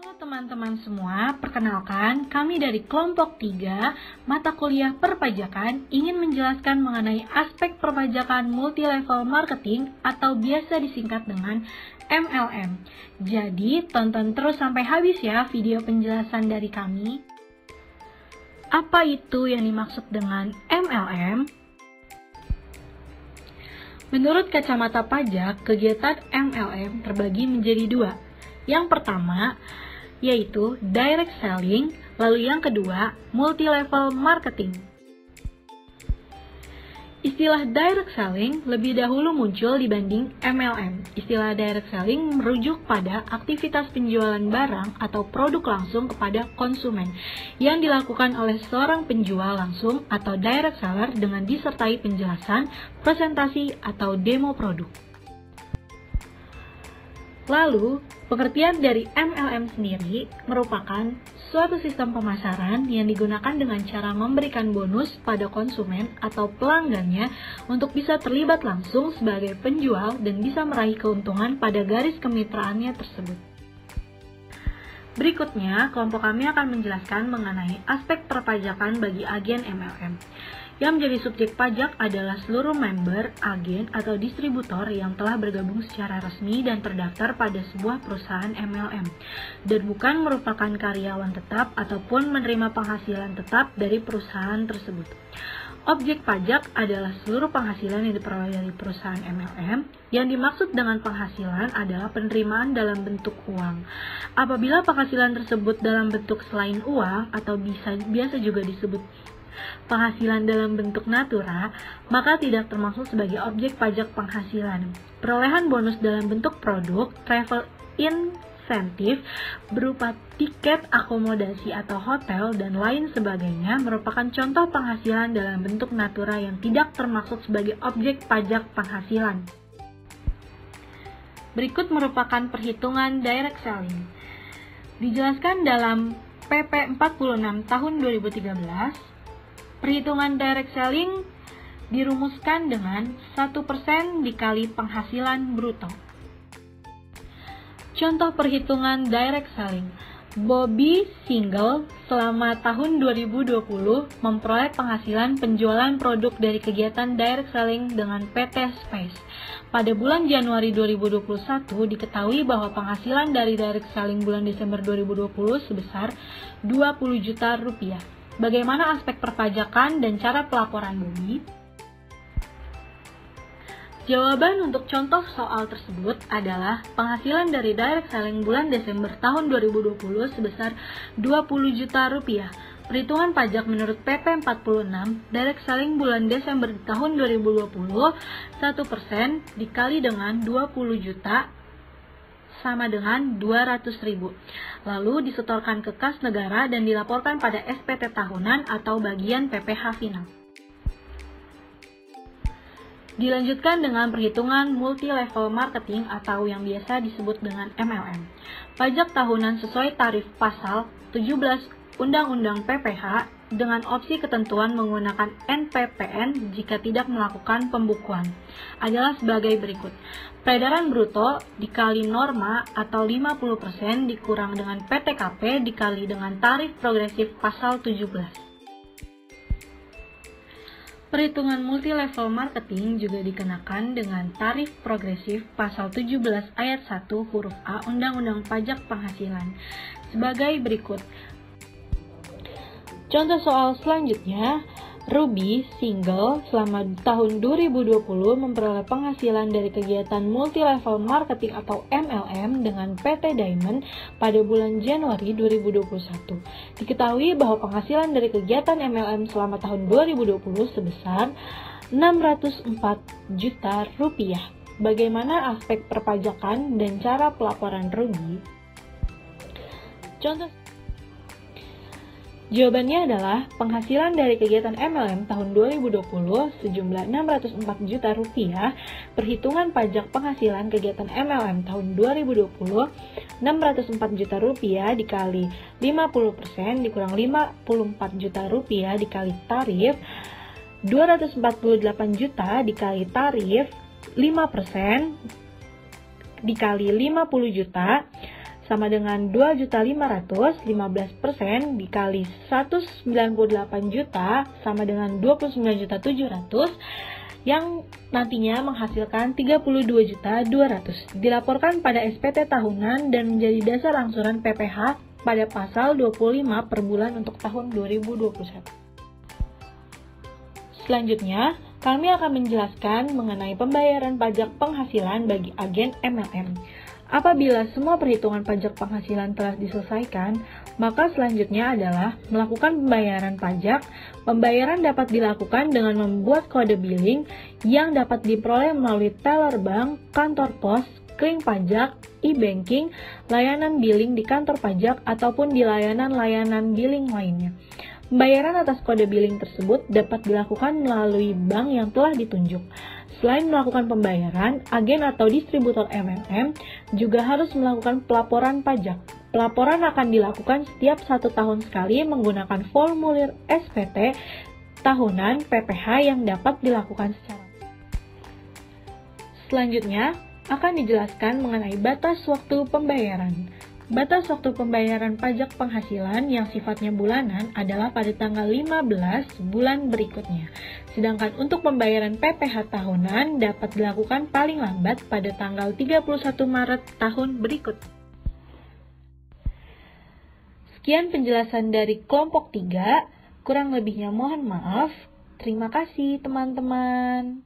Halo teman-teman semua, perkenalkan kami dari kelompok 3 mata kuliah perpajakan ingin menjelaskan mengenai aspek perpajakan multi-level marketing atau biasa disingkat dengan MLM. Jadi tonton terus sampai habis ya video penjelasan dari kami. Apa itu yang dimaksud dengan MLM? Menurut kacamata pajak, kegiatan MLM terbagi menjadi dua. Yang pertama, yaitu direct selling, lalu yang kedua, multi-level marketing. Istilah direct selling lebih dahulu muncul dibanding MLM. Istilah direct selling merujuk pada aktivitas penjualan barang atau produk langsung kepada konsumen yang dilakukan oleh seorang penjual langsung atau direct seller dengan disertai penjelasan, presentasi, atau demo produk. Lalu, pengertian dari MLM sendiri merupakan suatu sistem pemasaran yang digunakan dengan cara memberikan bonus pada konsumen atau pelanggannya untuk bisa terlibat langsung sebagai penjual dan bisa meraih keuntungan pada garis kemitraannya tersebut. Berikutnya, kelompok kami akan menjelaskan mengenai aspek perpajakan bagi agen MLM. Yang menjadi subjek pajak adalah seluruh member, agen, atau distributor yang telah bergabung secara resmi dan terdaftar pada sebuah perusahaan MLM, dan bukan merupakan karyawan tetap ataupun menerima penghasilan tetap dari perusahaan tersebut. Objek pajak adalah seluruh penghasilan yang diperoleh dari perusahaan MLM. Yang dimaksud dengan penghasilan adalah penerimaan dalam bentuk uang. Apabila penghasilan tersebut dalam bentuk selain uang atau biasa juga disebut penghasilan dalam bentuk natura, maka tidak termasuk sebagai objek pajak penghasilan. Perolehan bonus dalam bentuk produk, travel insentif, berupa tiket akomodasi atau hotel, dan lain sebagainya merupakan contoh penghasilan dalam bentuk natura yang tidak termasuk sebagai objek pajak penghasilan. Berikut merupakan perhitungan direct selling. Dijelaskan dalam PP 46 tahun 2013, perhitungan direct selling dirumuskan dengan 1% dikali penghasilan bruto. Contoh perhitungan direct selling. Bobby Single selama tahun 2020 memperoleh penghasilan penjualan produk dari kegiatan direct selling dengan PT Space. Pada bulan Januari 2021 diketahui bahwa penghasilan dari direct selling bulan Desember 2020 sebesar 20 juta rupiah. Bagaimana aspek perpajakan dan cara pelaporan Bobby? Jawaban untuk contoh soal tersebut adalah penghasilan dari direct selling bulan Desember tahun 2020 sebesar 20 juta rupiah. Perhitungan pajak menurut PP 46, direct selling bulan Desember tahun 2020, 1% dikali dengan 20 juta sama dengan 200.000. Lalu disetorkan ke kas negara dan dilaporkan pada SPT tahunan atau bagian PPh final. Dilanjutkan dengan perhitungan multi-level marketing atau yang biasa disebut dengan MLM. Pajak tahunan sesuai tarif pasal 17 Undang-Undang PPh dengan opsi ketentuan menggunakan NPPN jika tidak melakukan pembukuan adalah sebagai berikut. Peredaran bruto dikali norma atau 50% dikurang dengan PTKP dikali dengan tarif progresif pasal 17. Perhitungan multi-level marketing juga dikenakan dengan tarif progresif pasal 17 ayat 1 huruf A Undang-Undang Pajak Penghasilan sebagai berikut. Contoh soal selanjutnya, Ruby Single selama tahun 2020 memperoleh penghasilan dari kegiatan multi-level marketing atau MLM dengan PT Diamond pada bulan Januari 2021. Diketahui bahwa penghasilan dari kegiatan MLM selama tahun 2020 sebesar 604 juta rupiah. Bagaimana aspek perpajakan dan cara pelaporan Ruby? Jawabannya adalah penghasilan dari kegiatan MLM tahun 2020 sejumlah 604 juta rupiah, perhitungan pajak penghasilan kegiatan MLM tahun 2020 604 juta rupiah dikali 50% dikurang 54 juta rupiah dikali tarif 248 juta dikali tarif 5% dikali 50 juta sama dengan 2.500, 15% dikali 198 juta sama dengan 29.700 yang nantinya menghasilkan 32.200. Dilaporkan pada SPT tahunan dan menjadi dasar angsuran PPh pada pasal 25 per bulan untuk tahun 2021. Selanjutnya, kami akan menjelaskan mengenai pembayaran pajak penghasilan bagi agen MLM. Apabila semua perhitungan pajak penghasilan telah diselesaikan, maka selanjutnya adalah melakukan pembayaran pajak. Pembayaran dapat dilakukan dengan membuat kode billing yang dapat diperoleh melalui teller bank, kantor pos, kling pajak, e-banking, layanan billing di kantor pajak, ataupun di layanan-layanan billing lainnya. Pembayaran atas kode billing tersebut dapat dilakukan melalui bank yang telah ditunjuk. Selain melakukan pembayaran, agen atau distributor MLM juga harus melakukan pelaporan pajak. Pelaporan akan dilakukan setiap 1 tahun sekali menggunakan formulir SPT tahunan PPh yang dapat dilakukan secara. Selanjutnya, akan dijelaskan mengenai batas waktu pembayaran. Batas waktu pembayaran pajak penghasilan yang sifatnya bulanan adalah pada tanggal 15 bulan berikutnya. Sedangkan untuk pembayaran PPh tahunan dapat dilakukan paling lambat pada tanggal 31 Maret tahun berikutnya. Sekian penjelasan dari kelompok 3, kurang lebihnya mohon maaf. Terima kasih teman-teman.